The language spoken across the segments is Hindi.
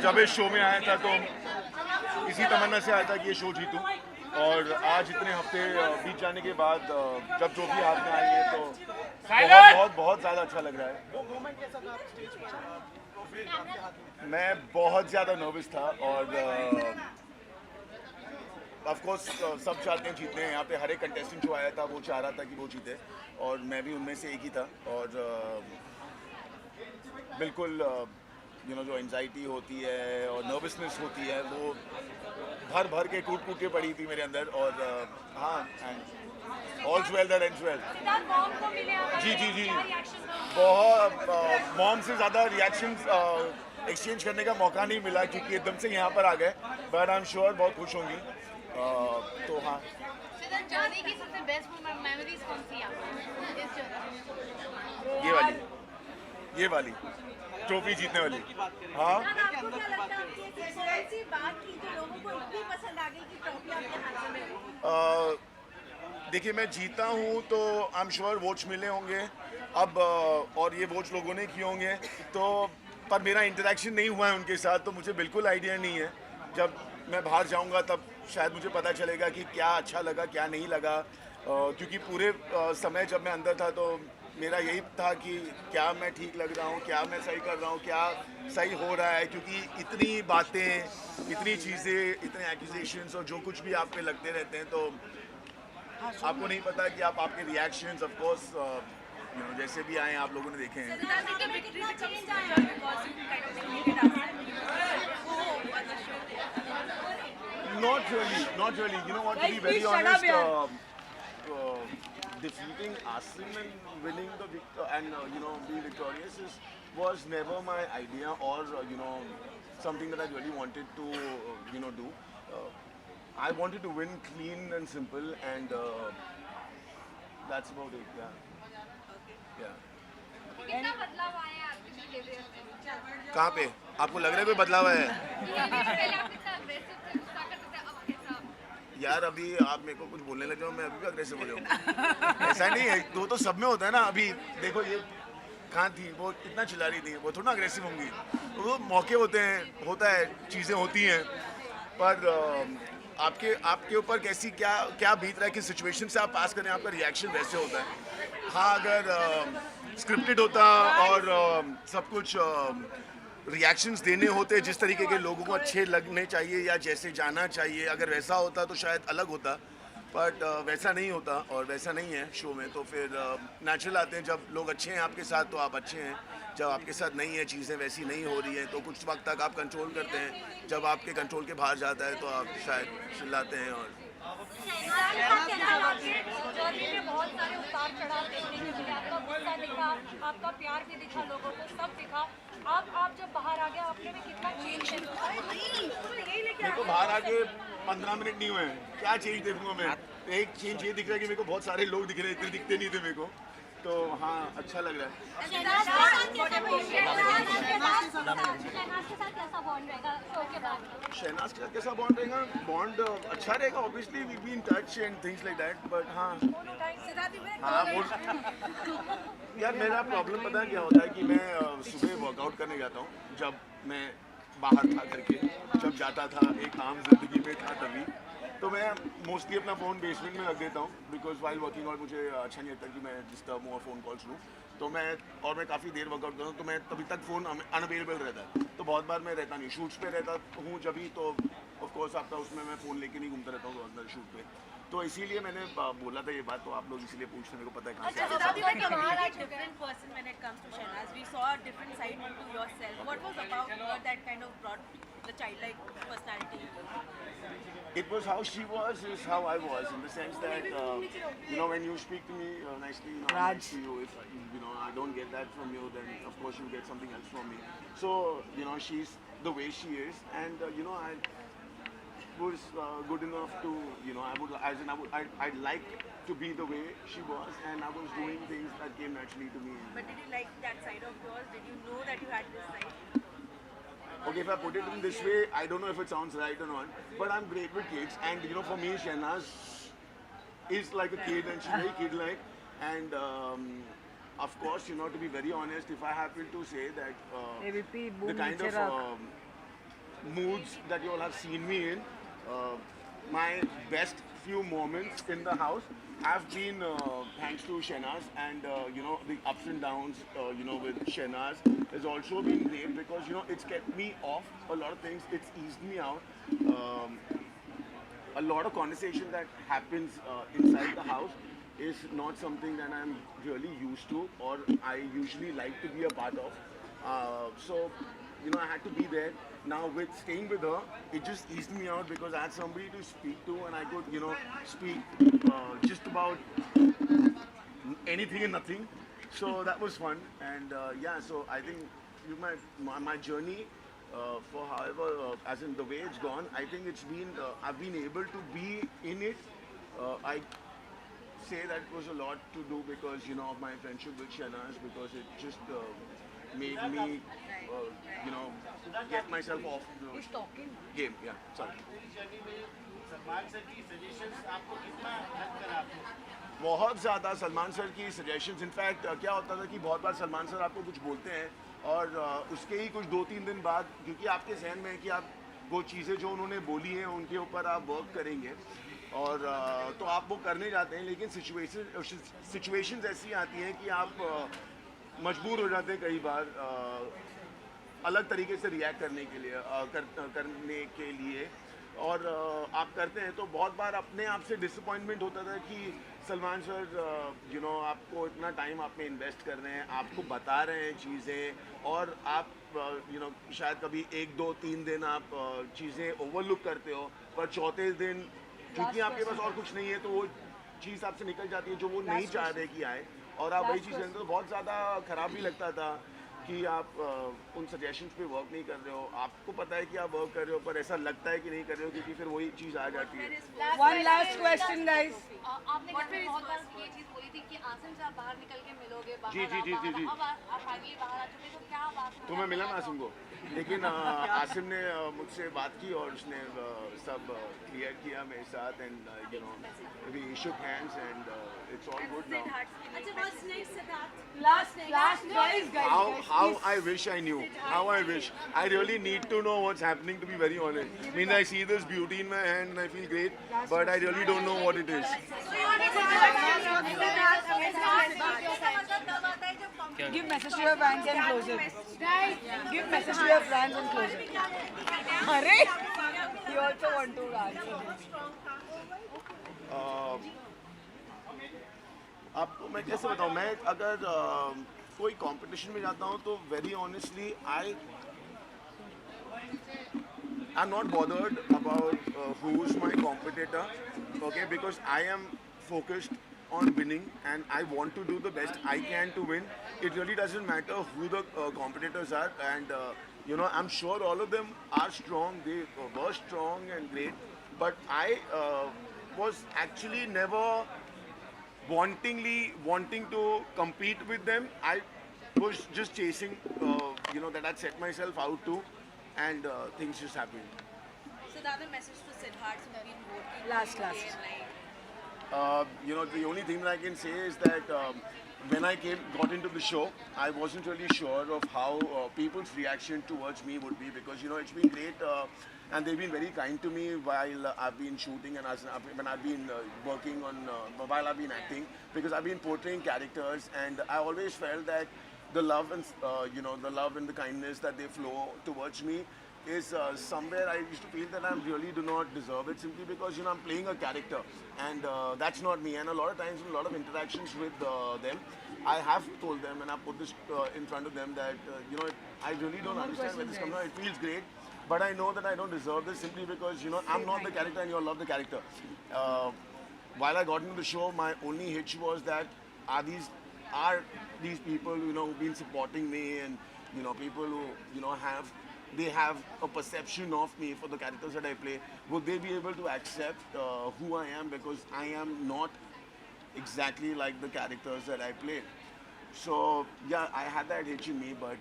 जब इस शो में आया था तो इसी तमन्ना से आया था कि ये शो जीतूं, और आज इतने हफ्ते बीत जाने के बाद जब ट्रॉफी हाथ में आई है तो बहुत बहुत बहुत ज़्यादा अच्छा लग रहा है। मैं बहुत ज़्यादा नर्वस था और ऑफ कोर्स सब चाहते हैं जीतने। यहाँ पे हर एक कंटेस्टेंट जो आया था वो चाह रहा था कि वो जीते, और मैं भी उनमें से एक ही था। और बिल्कुल जो एंजाइटी होती है और नर्वसनेस होती है वो भर भर के टूट टूट के पड़ी थी मेरे अंदर। और हाँ, ऑल्स वेल दैट एंड्स वेल। जी जी जी, बहुत मॉम से ज़्यादा रिएक्शंस एक्सचेंज करने का मौका नहीं मिला क्योंकि एकदम से यहाँ पर आ गए, बट आई एम श्योर बहुत खुश होंगी। तो हाँ, जर्नी की सबसे बेस्ट मेमोरीज कौन सी आपको इस जर्नी? ये वाली ट्रॉफी जीतने वाली। हाँ, आपको क्या लगता है आपकी ऐसी कौन सी बात की जो लोगों को इतनी पसंद आ गई कि ट्रॉफी आपके हाथ में मिली? देखिए मैं जीता हूँ तो आई एम श्योर वोट्स मिले होंगे अब, और ये वोट्स लोगों ने किए होंगे तो, पर मेरा इंटरेक्शन नहीं हुआ है उनके साथ तो मुझे बिल्कुल आइडिया नहीं है। जब मैं बाहर जाऊँगा तब शायद मुझे पता चलेगा कि क्या अच्छा लगा क्या नहीं लगा, क्योंकि पूरे समय जब मैं अंदर था तो मेरा यही था कि क्या मैं ठीक लग रहा हूँ, क्या मैं सही कर रहा हूँ, क्या सही हो रहा है, क्योंकि इतनी बातें, इतनी चीज़ें, इतने एक्यूजेशंस और जो कुछ भी आप पे लगते रहते हैं तो आपको नहीं पता कि आपके रिएक्शंस ऑफ कोर्स जैसे भी आए आप लोगों ने देखे हैं। Not really. You know what, to be very honest, defeating Asim and winning the and being victorious was never my idea or something that I really wanted to do. I wanted to win clean and simple, and that's about it. Yeah. कितना बदलाव आया है आपके बिहेवियर में? कहाँ पे आपको लग रहा है कोई बदलाव है? पहले आप कितना अग्रेसिव थे, गुस्सा करते थे, अब कैसा? यार अभी आप मेरे को कुछ बोलने लगे हो, मैं अभी भी अग्रेसिव हो जाऊँ? ऐसा नहीं है, तो सब में होता है ना। अभी देखो ये कहाँ थी, वो इतना चिल्ला रही थी, वो थोड़ा अग्रेसिव होंगी। वो मौके होते हैं, होता है, चीज़ें होती हैं, पर आपके ऊपर कैसी क्या बीत रहा है, किस सिचुएशन से आप पास करें, आपका रिएक्शन वैसे होता है। हाँ, अगर स्क्रिप्टेड होता और सब कुछ रिएक्शंस देने होते जिस तरीके के लोगों को अच्छे लगने चाहिए या जैसे जाना चाहिए, अगर वैसा होता तो शायद अलग होता, बट वैसा नहीं होता और वैसा नहीं है शो में। तो फिर नेचुरल आते हैं, जब लोग अच्छे हैं आपके साथ तो आप अच्छे हैं, जब आपके साथ नहीं है, चीज़ें वैसी नहीं हो रही हैं तो कुछ वक्त तक आप कंट्रोल करते हैं, जब आपके कंट्रोल के बाहर जाता है तो आप शायद चिल्लाते हैं। और जर्नी में बहुत सारे उतार चढ़ाव देखने को मिले, आपका गुस्सा दिखा, आपका प्यार भी दिखा, लोगों को सब दिखा। आप जब बाहर आ गए आपने में कितना चेंज है? मेरे को बाहर आके 15 मिनट नहीं हुए हैं, क्या चेंज देखूंगा मैं? एक चेंज ये दिख रहा है कि मेरे को बहुत सारे लोग दिख रहे हैं, इतने दिखते नहीं थे मेरे को, तो हाँ अच्छा लग रहा है। शहनाज के साथ कैसा बॉन्ड रहेगा शो के बाद? शहनाज के साथ कैसा बॉन्ड रहेगा? बॉन्ड अच्छा रहेगा, obviously we be in touch and things like that, but हाँ यार मेरा प्रॉब्लम पता है क्या होता है कि मैं सुबह वर्कआउट करने जाता हूँ, जब मैं बाहर था करके, जब जाता था एक आम जिंदगी में था तभी, तो मैं मोस्टली अपना फ़ोन बेसमेंट में रख देता हूँ, बिकॉज वाइल वर्किंग आउट मुझे अच्छा नहीं लगता कि मैं डिस्टर्ब हूँ और फ़ोन कॉल्स लूँ। तो मैं काफ़ी देर वर्कआउट करता हूँ तो मैं तभी तक फ़ोन अनअवेलेबल रहता है, तो बहुत बार मैं रहता नहीं, शूट्स पे रहता हूँ जब भी, तो ऑफकोर्स आपका उसमें मैं फ़ोन लेके नहीं घूमता रहता हूँ अंदर शूट पे, तो इसीलिए मैंने बोला था ये बात, तो आप लोग इसीलिए पूछते, मेरे को पता है कहाँ से। different person when it comes to Shehnaaz. We saw a different side to yourself. What was about her that kind of brought the childlike personality? It was how she was, is how I was, in the sense that when you speak to me nicely, I'm nice to you. If I don't get that from you, then of course you get something else from me. So she's the way she is, and I was good enough to I'd like to be the way she was, and I was doing things that came naturally to me. But did you like that side of yours? Did you know that you had this side? Okay, if I put it in this way, I don't know if it sounds right or not, but I'm great with kids, and for me, Shehnaaz is like a kid, and she's very kid-like, and of course, to be very honest, if I happen to say that the kind of moods that you all have seen me in. My best few moments in the house have been thanks to Shehnaz, and the ups and downs with Shehnaz has also been great because it's kept me off a lot of things. It's eased me out. A lot of conversation that happens inside the house is not something that I'm really used to or I usually like to be a part of. So, I had to be there. Now, with staying with her, it just eased me out because I had somebody to speak to and I could, speak just about anything and nothing. So that was fun. And so I think my journey for however, as in the way it's gone, I think it's been, I've been able to be in it. I say that it was a lot to do because, of my friendship with Shehnaz, because it just made me, get myself off the game. Yeah, sorry. बहुत ज़्यादा सलमान सर की सजेशंस, इनफैक्ट क्या होता था कि बहुत बार सलमान सर आपको कुछ बोलते हैं और उसके ही कुछ 2-3 दिन बाद, क्योंकि आपके जहन में है कि आप वो चीज़ें जो उन्होंने बोली हैं उनके ऊपर आप वर्क करेंगे और तो आप वो करने जाते हैं, लेकिन सिचुएशंस ऐसी आती हैं कि आप मजबूर हो जाते हैं कई बार अलग तरीके से रिएक्ट करने के लिए और आप करते हैं। तो बहुत बार अपने आप से डिसअपॉइंटमेंट होता था कि सलमान सर आपको इतना टाइम आप में इन्वेस्ट कर रहे हैं, आपको बता रहे हैं चीज़ें और आप शायद कभी 1-2-3 दिन आप चीज़ें ओवरलुक करते हो, पर चौथे दिन क्योंकि आपके पास और कुछ नहीं है तो वो चीज़ आपसे निकल जाती है जो वो नहीं चाह रहे कि आए और आप वही चीज़ तो बहुत ज़्यादा ख़राब भी लगता था कि आप उन सजेशंस पे वर्क नहीं कर रहे हो। आपको पता है कि आप वर्क कर रहे हो पर ऐसा लगता है कि नहीं कर रहे हो क्योंकि फिर वही चीज़ आ जाती है। One last question, guys. आपने बहुत बार ये चीज़ बोली थी कि आसिम से आप बाहर निकल के मिलोगे, जी। अब आप फाइनली बाहर आ चुके, तो क्या बात तो मैं मिला ना आसिम को, लेकिन आसिम ने मुझसे बात की और उसने सब क्लियर किया मेरे साथ and we shook hands and it's all good now. अच्छा, what's next, Siddharth? Last, guys. How I wish I knew. How I wish. I really need to know what's happening, to be very honest. I mean, I see this beauty in my hand and I feel great, but I really don't know what it is. Give message to your fans and close it. Give message to your fans and close it. Arey, you also want to answer. आपको मैं कैसे बताऊँ, मैं अगर कोई कंपटीशन में जाता हूँ तो very honestly I'm not bothered about who's my competitor, okay, because I am focused on winning and I want to do the best I can to win. It really doesn't matter who the competitors are, and I'm sure all of them are strong, they were strong and great, but I was actually never wanting to compete with them. I was just chasing that I'd set myself out to, and things just happened. So the other message to Siddharth who's been working Last. The only thing that I can say is that when I got into the show, I wasn't really sure of how people's reaction towards me would be because it's been great and they've been very kind to me while I've been shooting and when I've been working on while I've been acting, because I've been portraying characters and I always felt that the love and the love and the kindness that they flow towards me is somewhere I used to feel that I really do not deserve it, simply because I'm playing a character and that's not me. And a lot of times in a lot of interactions with them, I have told them and I put this in front of them that I really don't understand where this comes from. It feels great, but I know that I don't deserve this simply because I'm not the character and you all love the character. While I got into the show, my only hitch was that are these people who've been supporting me and people who have a perception of me for the characters that I play, would they be able to accept who I am, because I am not exactly like the characters that I play. So yeah, I had that itch in me, but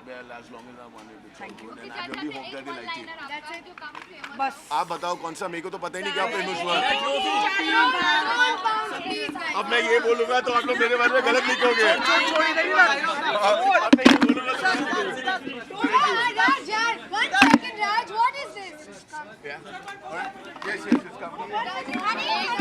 well, as long as I wanted, it's all good, and I really hope that they like it. That's it, जो काफी famous बस आप बताओ कौन सा, मेरे को तो पता ही नहीं क्या फेमस हुआ है। अब मैं ये बोलूँगा तो आप लोग मेरे बारे में गलत लिखोगे। अब मैं ये बोलूँगा तो Yeah. All right. Yes, yes, yes. Come.